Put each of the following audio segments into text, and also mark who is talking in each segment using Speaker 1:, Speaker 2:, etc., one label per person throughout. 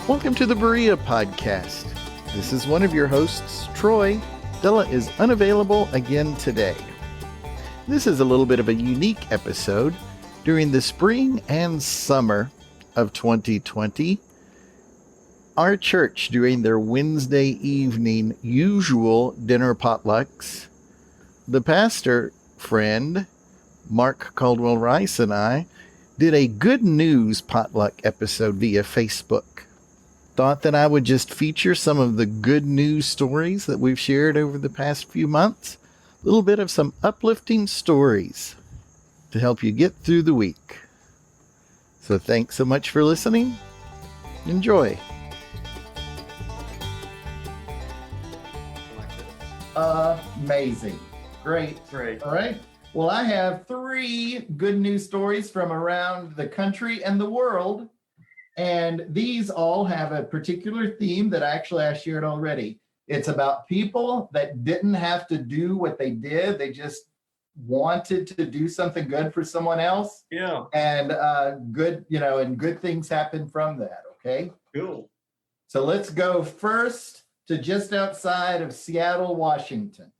Speaker 1: Welcome to the Berea Podcast. This is one of your hosts, Troy. Della is unavailable again today. This is a little bit of a unique episode. During the spring and summer of 2020, our church, during their Wednesday evening usual dinner potlucks, the pastor friend, Mark Caldwell-Reiss, and I did a good news potluck episode via Facebook. Thought that I would just feature some of the good news stories that we've shared over the past few months. A little bit of some uplifting stories to help you get through the week. So thanks so much for listening. Enjoy. Amazing. Great. All right. Well, I have 3 good news stories from around the country and the world. And these all have a particular theme that I shared already. It's about people that didn't have to do what they did. They just wanted to do something good for someone else.
Speaker 2: Yeah.
Speaker 1: And good things happen from that. Okay.
Speaker 2: Cool.
Speaker 1: So let's go first to just outside of Seattle, Washington.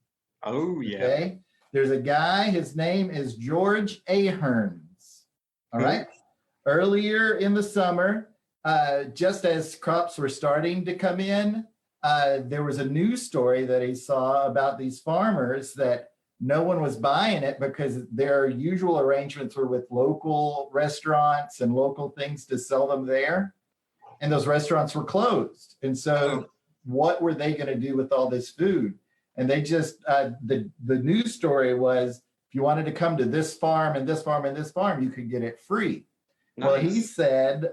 Speaker 2: Oh, yeah.
Speaker 1: Okay. There's a guy, his name is George Ahearns. All right. Earlier in the summer, just as crops were starting to come in, there was a news story that he saw about these farmers that no one was buying it because their usual arrangements were with local restaurants and local things to sell them there. And those restaurants were closed. And so what were they going to do with all this food? And they just, the news story was, if you wanted to come to this farm and this farm and this farm, you could get it free. Nice. Well, he said,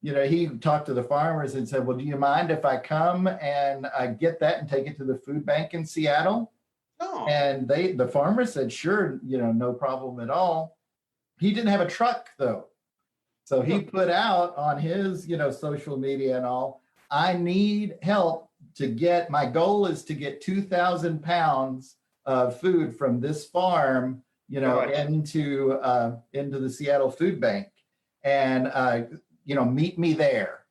Speaker 1: he talked to the farmers and said, well, do you mind if I come and get that and take it to the food bank in Seattle? Oh. And the farmer said, sure, no problem at all. He didn't have a truck, though. So he put out on his, social media and all, I need help my goal is to get 2,000 pounds of food from this farm, into the Seattle Food Bank. And, meet me there.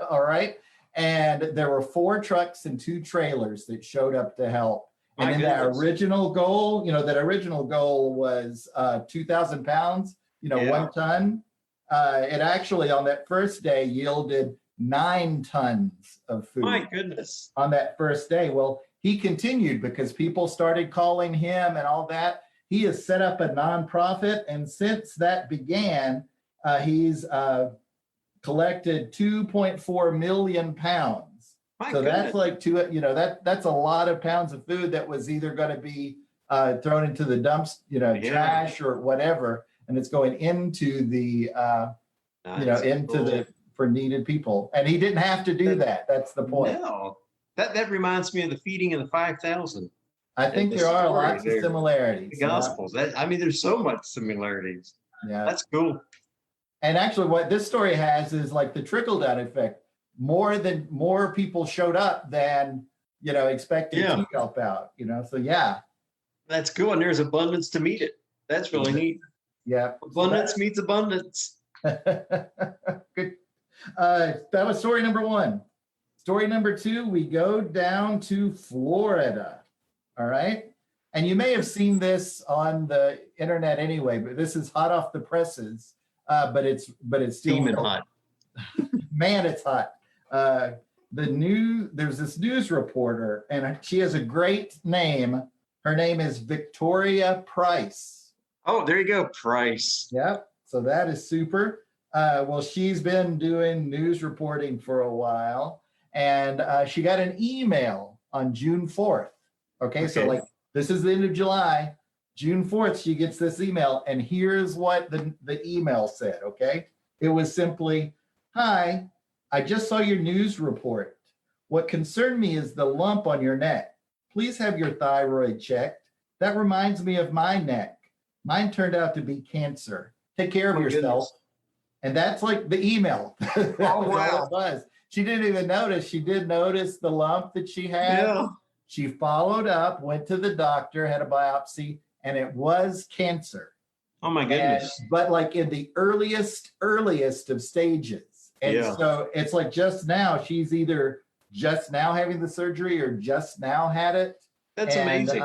Speaker 1: All right. And there were 4 trucks and 2 trailers that showed up to help. And in that original goal, was 2,000 pounds, 1 ton. It actually on that first day yielded 9 tons of food.
Speaker 2: My goodness.
Speaker 1: On that first day. Well, he continued because people started calling him and all that. He has set up a nonprofit. And since that began, he's collected 2.4 million pounds. My goodness. That's like that's a lot of pounds of food that was either going to be thrown into the dumps, trash or whatever. And it's going into the, for needed people. And he didn't have to do that. That's the point.
Speaker 2: No, that reminds me of the feeding of the 5,000.
Speaker 1: I think there are lots of similarities.
Speaker 2: The Gospels. There's so much similarities.
Speaker 1: Yeah.
Speaker 2: That's cool.
Speaker 1: And actually what this story has is like the trickle down effect. More people showed up than, expected to help out, so yeah.
Speaker 2: That's cool. And there's abundance to meet it. That's really neat.
Speaker 1: Yeah.
Speaker 2: Abundance meets abundance.
Speaker 1: Good. That was story number 1. Story number 2, we go down to Florida. All right. And you may have seen this on the internet anyway, but this is hot off the presses. But it's still
Speaker 2: steaming hot.
Speaker 1: Man, it's hot. There's this news reporter, and she has a great name. Her name is Victoria Price.
Speaker 2: Oh, there you go, Price.
Speaker 1: Yep. So that is super. Well, she's been doing news reporting for a while, and she got an email on June 4th. Okay, so like this is the end of July. June 4th, she gets this email, and here's what the email said, okay? It was simply, hi, I just saw your news report. What concerned me is the lump on your neck. Please have your thyroid checked. That reminds me of my neck. Mine turned out to be cancer. Take care of yourself. Goodness. And that's like the email. Oh, wow. It was. She didn't even notice. She did notice the lump that she had. Yeah. She followed up, went to the doctor, had a biopsy, and it was cancer.
Speaker 2: Oh my goodness.
Speaker 1: But like in the earliest of stages. And
Speaker 2: Yeah.
Speaker 1: so it's like just now, she's either just now having the surgery or just now had it.
Speaker 2: That's
Speaker 1: And
Speaker 2: amazing.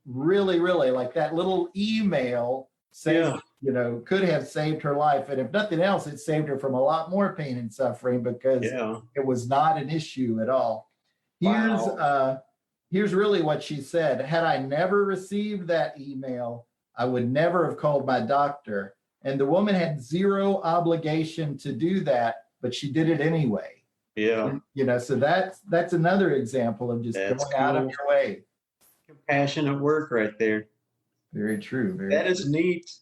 Speaker 1: really, really, like that little email says, could have saved her life. And if nothing else, it saved her from a lot more pain and suffering because
Speaker 2: Yeah.
Speaker 1: it was not an issue at all.
Speaker 2: Wow.
Speaker 1: Here's really what she said. Had I never received that email, I would never have called my doctor. And the woman had zero obligation to do that, but she did it anyway.
Speaker 2: Yeah.
Speaker 1: So that's another example of just
Speaker 2: That's
Speaker 1: going out of
Speaker 2: cool.
Speaker 1: your way.
Speaker 2: Compassionate work right there.
Speaker 1: Very true.
Speaker 2: That is neat.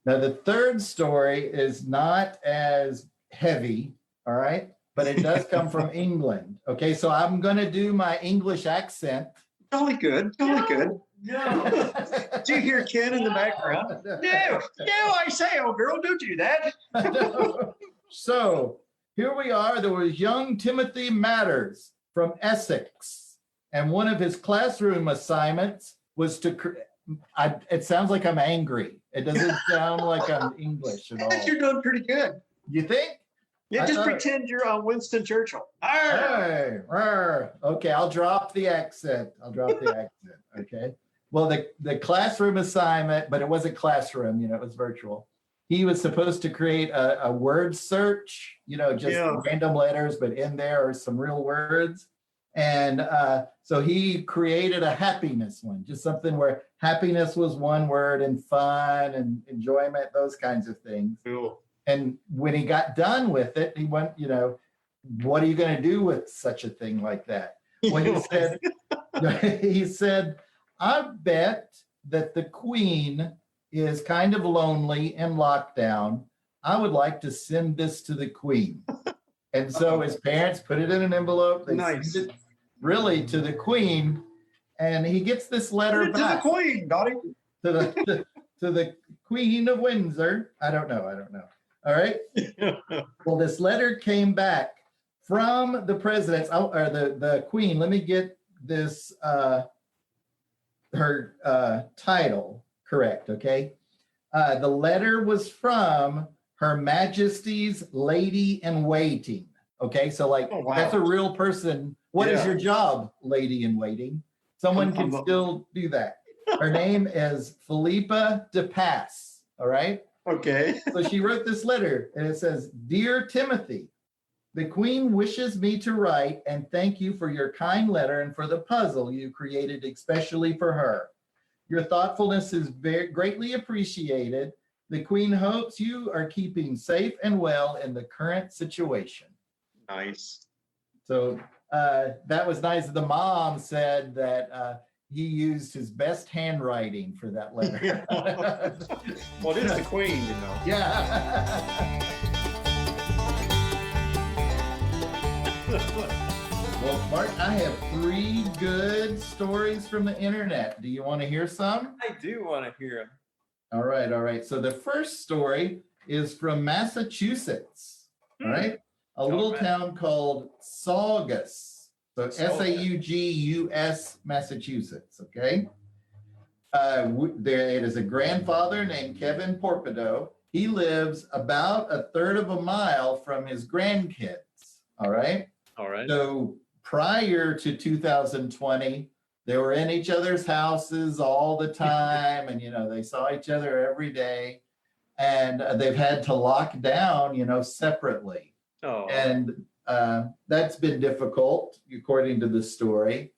Speaker 1: Now, the third story is not as heavy, all right? But it does come from England. Okay, so I'm going to do my English accent.
Speaker 2: Jolly good. Jolly good.
Speaker 1: No.
Speaker 2: Do you hear Ken in the background? No, I say, old girl, don't do that.
Speaker 1: So here we are. There was young Timothy Matters from Essex. And one of his classroom assignments was it sounds like I'm angry. It doesn't sound like I'm English at
Speaker 2: I
Speaker 1: all.
Speaker 2: think you're doing pretty good.
Speaker 1: You think?
Speaker 2: Yeah, just pretend you're on Winston Churchill.
Speaker 1: Hey, okay, I'll drop the accent. Okay. Well, the classroom assignment, but it wasn't classroom, it was virtual. He was supposed to create a word search, random letters, but in there are some real words. And so he created a happiness one, just something where happiness was one word and fun and enjoyment, those kinds of things.
Speaker 2: Cool.
Speaker 1: And when he got done with it, he went, what are you going to do with such a thing like that? Well, he said, I bet that the Queen is kind of lonely and locked down. I would like to send this to the Queen. And so his parents put it in an envelope. They sent it really to the Queen. And he gets this letter back.
Speaker 2: To the Queen, got it?
Speaker 1: To the Queen of Windsor. I don't know. All right. Well, this letter came back from the president, or the Queen. Let me get this, her title correct, okay? The letter was from Her Majesty's Lady in Waiting. Okay, so that's a real person. What is your job, lady in waiting? Someone can still do that. Her name is Philippa de Pass. All right.
Speaker 2: Okay.
Speaker 1: So she wrote this letter and it says, Dear Timothy, the Queen wishes me to write and thank you for your kind letter and for the puzzle you created especially for her. Your thoughtfulness is very greatly appreciated. The Queen hopes you are keeping safe and well in the current situation.
Speaker 2: Nice.
Speaker 1: So that was nice. The mom said that he used his best handwriting for that letter.
Speaker 2: Well, it is the Queen,
Speaker 1: Yeah. Well, Mark, I have 3 good stories from the internet. Do you want to hear some?
Speaker 2: I do want to hear them.
Speaker 1: All right. So the first story is from Massachusetts. All right. A little town called Saugus. So Saugus, Massachusetts. Okay. It is a grandfather named Kevin Porpido. He lives about a third of a mile from his grandkids. All right. So prior to 2020, they were in each other's houses all the time, and they saw each other every day, and they've had to lock down, separately.
Speaker 2: Oh.
Speaker 1: And that's been difficult, according to the story.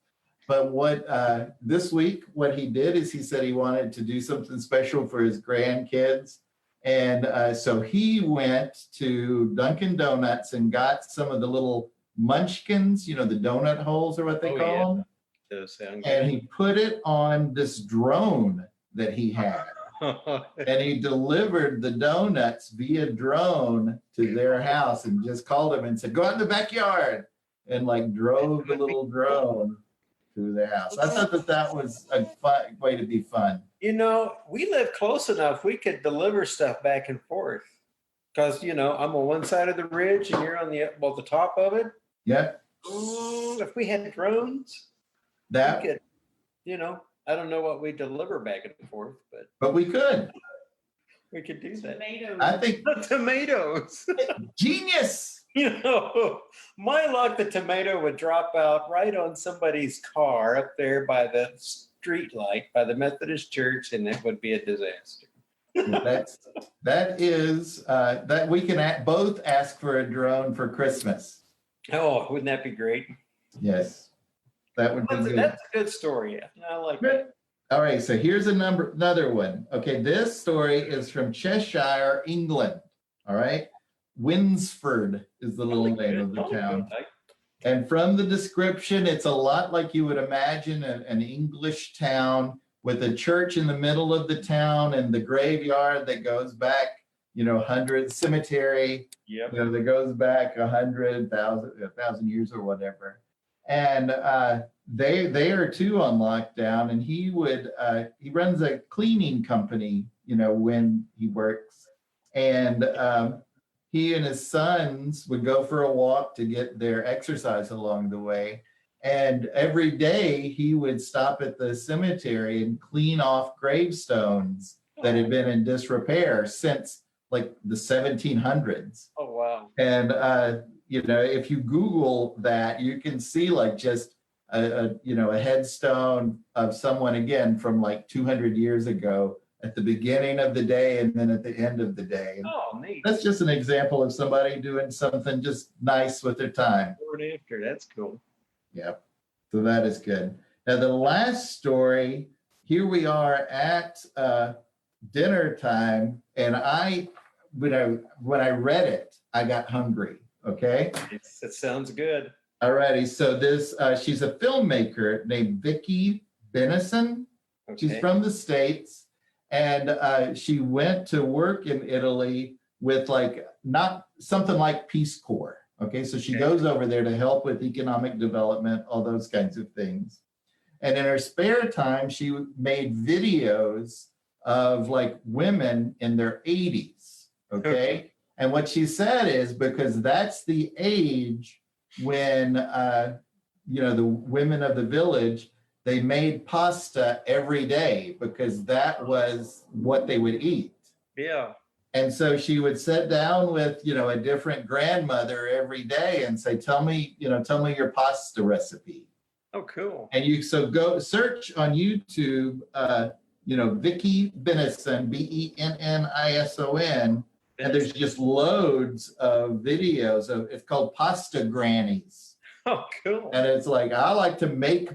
Speaker 1: But this week, what he did is he said he wanted to do something special for his grandkids. And so he went to Dunkin' Donuts and got some of the little munchkins, the donut holes or what they call them.
Speaker 2: Does sound good.
Speaker 1: And he put it on this drone that he had. And he delivered the donuts via drone to their house and just called them and said, go out in the backyard, and drove the little drone to the house. I thought that was a fun way to be fun.
Speaker 2: We live close enough. We could deliver stuff back and forth because, I'm on one side of the ridge and you're on the top of it.
Speaker 1: Yeah.
Speaker 2: If we had drones, we could, I don't know what we deliver back and forth, but
Speaker 1: we could.
Speaker 2: We could do that.
Speaker 3: Tomatoes.
Speaker 1: I think
Speaker 2: The tomatoes.
Speaker 1: genius.
Speaker 2: My luck, the tomato would drop out right on somebody's car up there by the street light by the Methodist church, and it would be a disaster.
Speaker 1: That we can both ask for a drone for Christmas.
Speaker 2: Oh, wouldn't that be great?
Speaker 1: Yes, that would be good.
Speaker 2: That's a good story. I like that.
Speaker 1: All right, so here's another one. Okay, this story is from Cheshire, England. All right, Winsford is the little name of the town. And from the description, it's a lot like you would imagine an English town with a church in the middle of the town and the graveyard that goes back, hundreds, cemetery, that goes back 1,000 years or whatever. And they are too on lockdown, and he runs a cleaning company, when he works. And he and his sons would go for a walk to get their exercise along the way. And every day he would stop at the cemetery and clean off gravestones that had been in disrepair since like the 1700s.
Speaker 2: Oh, wow.
Speaker 1: And, if you Google that, you can see like just a headstone of someone again from like 200 years ago at the beginning of the day and then at the end of the day. And
Speaker 2: oh, neat.
Speaker 1: that's just an example of somebody doing something just nice with their time.
Speaker 2: Before and after, that's cool.
Speaker 1: Yep. So that is good. Now the last story, here we are at dinner time, and when I read it, I got hungry. Okay.
Speaker 2: That sounds good.
Speaker 1: All righty. So she's a filmmaker named Vicki Benison.
Speaker 2: Okay.
Speaker 1: She's from the States, and she went to work in Italy with not something like Peace Corps. Okay, so she goes over there to help with economic development, all those kinds of things. And in her spare time, she made videos of women in their 80s. Okay. And what she said is because that's the age when, the women of the village, they made pasta every day because that was what they would eat.
Speaker 2: Yeah.
Speaker 1: And so she would sit down with, a different grandmother every day and say, tell me your pasta recipe.
Speaker 2: Oh, cool.
Speaker 1: And go search on YouTube, Vicki Benison, Bennison, and there's just loads of videos it's called Pasta Grannies.
Speaker 2: Oh, cool.
Speaker 1: And it's like, I like to make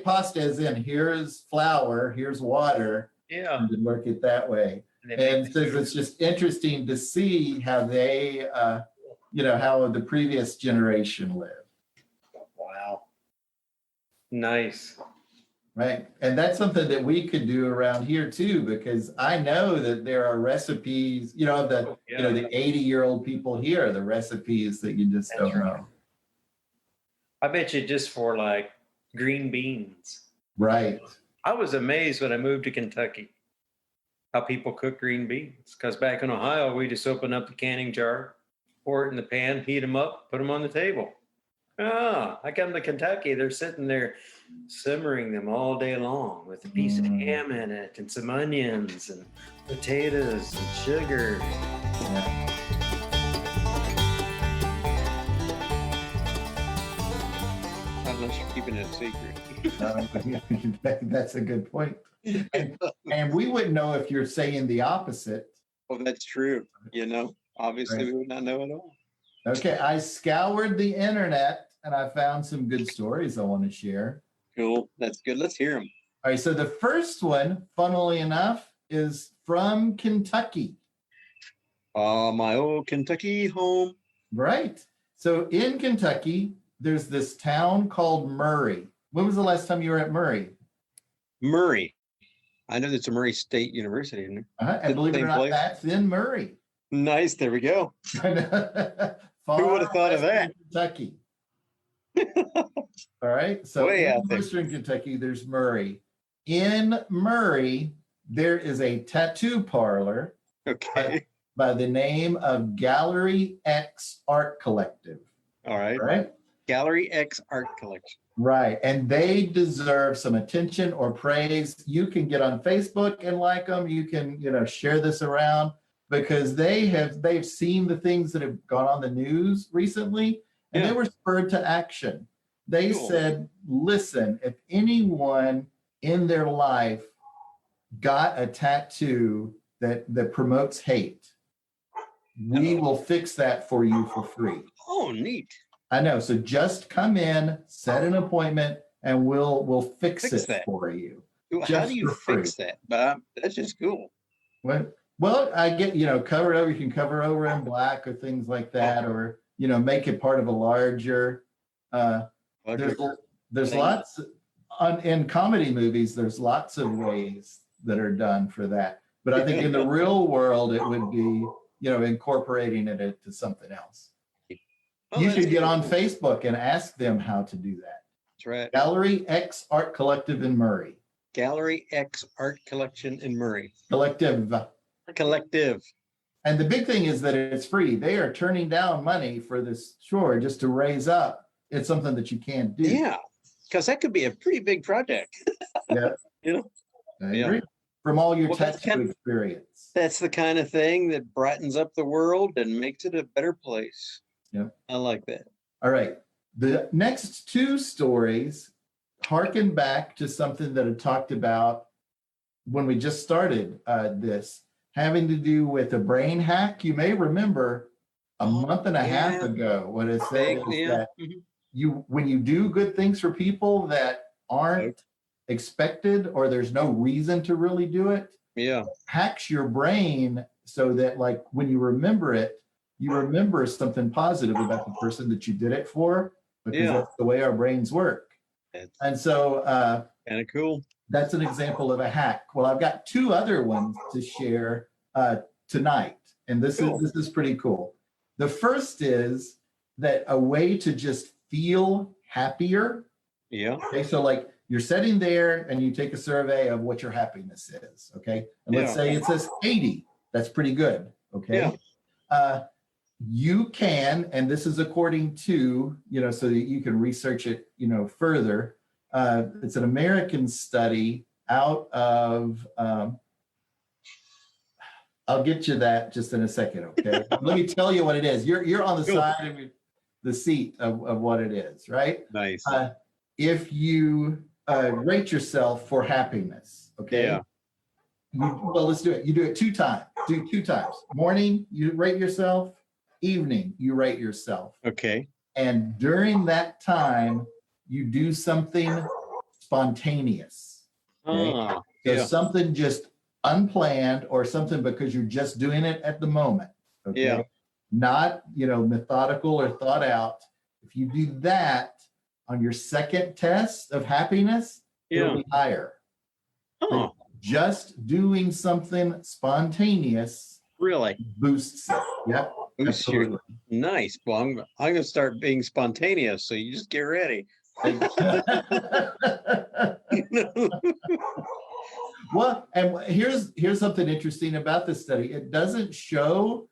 Speaker 1: pasta as in here's flour, here's water.
Speaker 2: Yeah.
Speaker 1: And work it that way. And so it's just interesting to see how they, how the previous generation lived.
Speaker 2: Wow. Nice.
Speaker 1: Right. And that's something that we could do around here too, because I know that there are recipes, the 80-year-old people here, the recipes that you just don't know.
Speaker 2: I bet you just for green beans.
Speaker 1: Right.
Speaker 2: I was amazed when I moved to Kentucky how people cook green beans. Because back in Ohio, we just open up the canning jar, pour it in the pan, heat them up, put them on the table. I come to Kentucky, they're sitting there simmering them all day long with a piece of ham in it and some onions and potatoes and sugar.
Speaker 1: Yeah.
Speaker 4: Unless you're keeping it a secret.
Speaker 1: That's a good point. And we wouldn't know if you're saying the opposite.
Speaker 4: Oh, that's true. Obviously
Speaker 1: Right.
Speaker 4: we would not know at all.
Speaker 1: Okay, I scoured the internet and I found some good stories I want to share.
Speaker 4: Cool. That's good. Let's hear them.
Speaker 1: All right, so the first one, funnily enough, is from Kentucky.
Speaker 4: My old Kentucky home.
Speaker 1: Right. So in Kentucky, there's this town called Murray. When was the last time you were at Murray?
Speaker 4: Murray. I know there's a Murray State University in there.
Speaker 1: And believe it or
Speaker 4: Same
Speaker 1: not,
Speaker 4: place?
Speaker 1: that's in Murray.
Speaker 4: Nice. There we go.
Speaker 1: Who
Speaker 4: would have thought of that?
Speaker 1: Kentucky. All right. So
Speaker 4: Way
Speaker 1: in
Speaker 4: out there.
Speaker 1: Western Kentucky, there's Murray. In Murray, there is a tattoo parlor
Speaker 4: Okay.
Speaker 1: by the name of Gallery X Art Collective.
Speaker 4: All right.
Speaker 1: All right.
Speaker 4: Gallery X Art Collection.
Speaker 1: Right. And they deserve some attention or praise. You can get on Facebook and like them. You can, share this around because they've seen the things that have gone on the news recently and they were spurred to action. They said, listen, if anyone in their life got a tattoo that promotes hate, we will fix that for you for free.
Speaker 4: Oh, neat.
Speaker 1: I know. So just come in, set an appointment, and we'll fix it
Speaker 4: that
Speaker 1: for you.
Speaker 4: How do you fix that? But that's just cool.
Speaker 1: Well, I get, cover it over. You can cover over in black or things like that, or, make it part of a larger. There's lots in comedy movies. There's lots of ways that are done for that. But I think in the real world, it would be, incorporating it into something else. You should get on Facebook and ask them how to do that.
Speaker 4: That's right.
Speaker 1: Gallery X Art Collective in Murray.
Speaker 4: Gallery X Art Collection in Murray.
Speaker 1: Collective. And the big thing is that it's free. They are turning down money for this chore just to raise up. It's something that you can't do.
Speaker 4: Yeah, because that could be a pretty big project.
Speaker 1: Yeah. I agree. From all your tattoo experience.
Speaker 4: That's the kind of thing that brightens up the world and makes it a better place.
Speaker 1: Yeah.
Speaker 4: I like that.
Speaker 1: All right. The next two stories harken back to something that I talked about when we just started this, having to do with a brain hack. You may remember a month and a half ago what it said is that when you do good things for people that aren't expected or there's no reason to really do it, hacks your brain so that like when you remember it, you remember something positive about the person that you did it for, because that's the way our brains work. And so
Speaker 4: kind of cool.
Speaker 1: That's an example of a hack. Well, I've got two other ones to share tonight, and this is pretty cool. The first is that a way to just feel happier. Yeah. Okay, so like you're sitting there and you take a survey of what your happiness is. Okay, and let's say it says 80. That's pretty good. Okay. You can, and this is according to, so that you can research it, further. It's an American study out of, I'll get you that just in a second, okay? Let me tell you what it is. You're on the side of the seat of what it is, right?
Speaker 4: Nice.
Speaker 1: If you rate yourself for happiness, okay? Well, let's do it. You do it two times. Do 2 times. Morning, you rate yourself. Evening, you rate yourself.
Speaker 4: Okay.
Speaker 1: And during that time, you do something spontaneous. Okay? So something just unplanned or something because you're just doing it at the moment. Okay. Not, methodical or thought out. If you do that on your second test of happiness, it'll be higher. So just doing something spontaneous
Speaker 4: really
Speaker 1: boosts it. Yep.
Speaker 4: Absolutely. Nice. Well, I'm going to start being spontaneous. So you just get ready.
Speaker 1: Well, and here's something interesting about this study. It doesn't show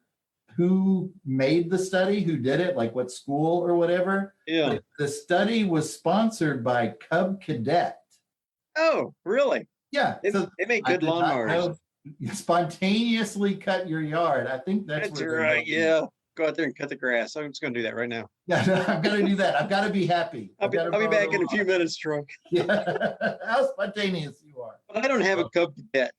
Speaker 1: who made the study, who did it, like what school or whatever.
Speaker 4: Yeah.
Speaker 1: But the study was sponsored by Cub Cadet.
Speaker 4: Oh, really?
Speaker 1: Yeah.
Speaker 4: They make good lawnmowers.
Speaker 1: Spontaneously cut your yard. I think that's
Speaker 4: right. Yeah. Go out there and cut the grass. I'm just going to do that right now.
Speaker 1: Yeah, I've got to do that. I've got to be happy.
Speaker 4: I'll be back in a few minutes, Trunk.
Speaker 1: Yeah. How spontaneous you are.
Speaker 4: I don't have a Cub Cadet.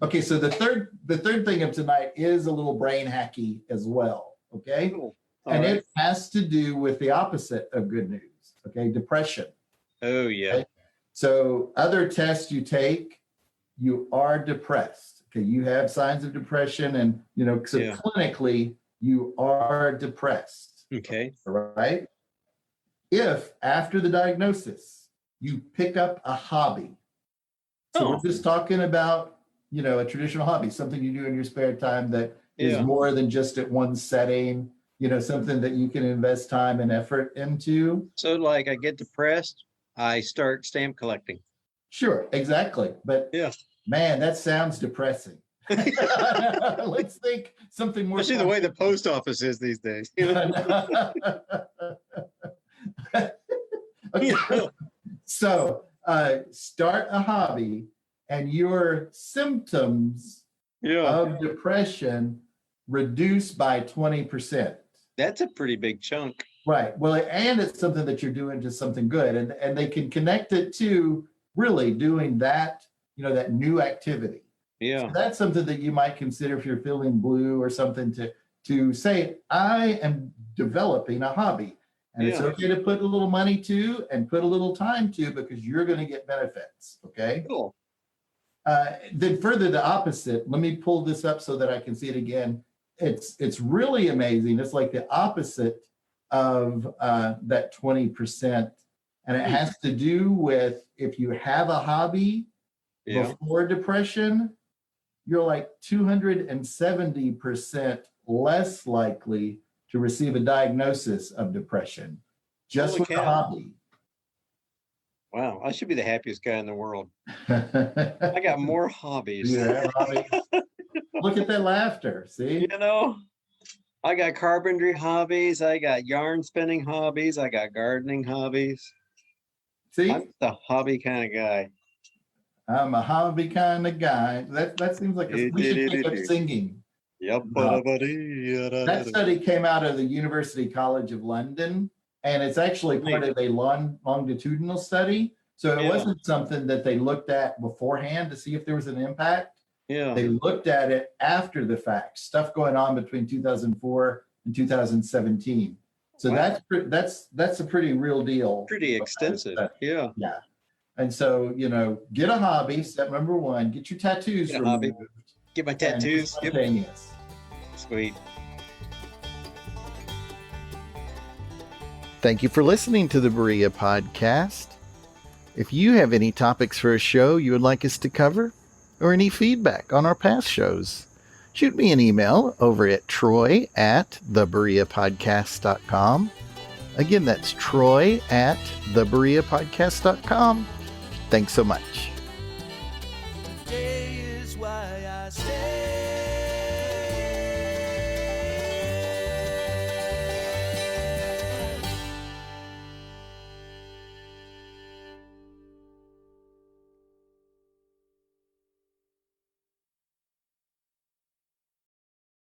Speaker 1: Okay, so the third thing of tonight is a little brain hacky as well. Okay. Cool. It has to do with the opposite of good news. Okay, depression.
Speaker 4: Oh, yeah.
Speaker 1: Okay? So other tests you take, you are depressed. Okay, you have signs of depression, and clinically you are depressed.
Speaker 4: Okay.
Speaker 1: All right. If after the diagnosis you pick up a hobby, so we're just talking about a traditional hobby, something you do in your spare time that is more than just at one setting. Something that you can invest time and effort into.
Speaker 4: So, like, I get depressed, I start stamp collecting.
Speaker 1: Sure, exactly. But man, that sounds depressing. Let's think something more.
Speaker 4: Especially the way the post office is these days. You know?
Speaker 1: Okay. So start a hobby, and your symptoms
Speaker 4: Yeah.
Speaker 1: of depression reduce by 20%.
Speaker 4: That's a pretty big chunk.
Speaker 1: Right. Well, and it's something that you're doing just something good, and they can connect it to really doing that, that new activity.
Speaker 4: Yeah.
Speaker 1: So that's something that you might consider if you're feeling blue or something, to say, I am developing a hobby. And it's okay to put a little money to and put a little time to, because you're going to get benefits. Okay.
Speaker 4: Cool.
Speaker 1: Then further the opposite. Let me pull this up so that I can see it again. It's really amazing. It's like the opposite of that 20%. And it has to do with, if you have a hobby before depression, you're like 270% less likely to receive a diagnosis of depression just with a hobby.
Speaker 4: Wow, I should be the happiest guy in the world. I got more hobbies.
Speaker 1: Yeah, hobbies. Look at that laughter. See?
Speaker 4: I got carpentry hobbies. I got yarn spinning hobbies. I got gardening hobbies.
Speaker 1: See?
Speaker 4: I'm the hobby kind of guy.
Speaker 1: I'm a hobby kind of guy. That seems like we should take up singing.
Speaker 4: Yep.
Speaker 1: That study came out of the University College of London, and it's actually part of a longitudinal study. So it wasn't something that they looked at beforehand to see if there was an impact.
Speaker 4: Yeah.
Speaker 1: They looked at it after the fact, stuff going on between 2004 and 2017. So that's a pretty real deal.
Speaker 4: Pretty extensive. Yeah.
Speaker 1: Yeah. And so, get a hobby, step number one, get your tattoos removed.
Speaker 4: Get my tattoos.
Speaker 1: Yep.
Speaker 4: Sweet.
Speaker 3: Thank you for listening to the Berea Podcast. If you have any topics for a show you would like us to cover, or any feedback on our past shows, shoot me an email over at troy@thebereapodcast.com. Again, that's troy@thebereapodcast.com. Thanks so much.
Speaker 5: Today is why I stay.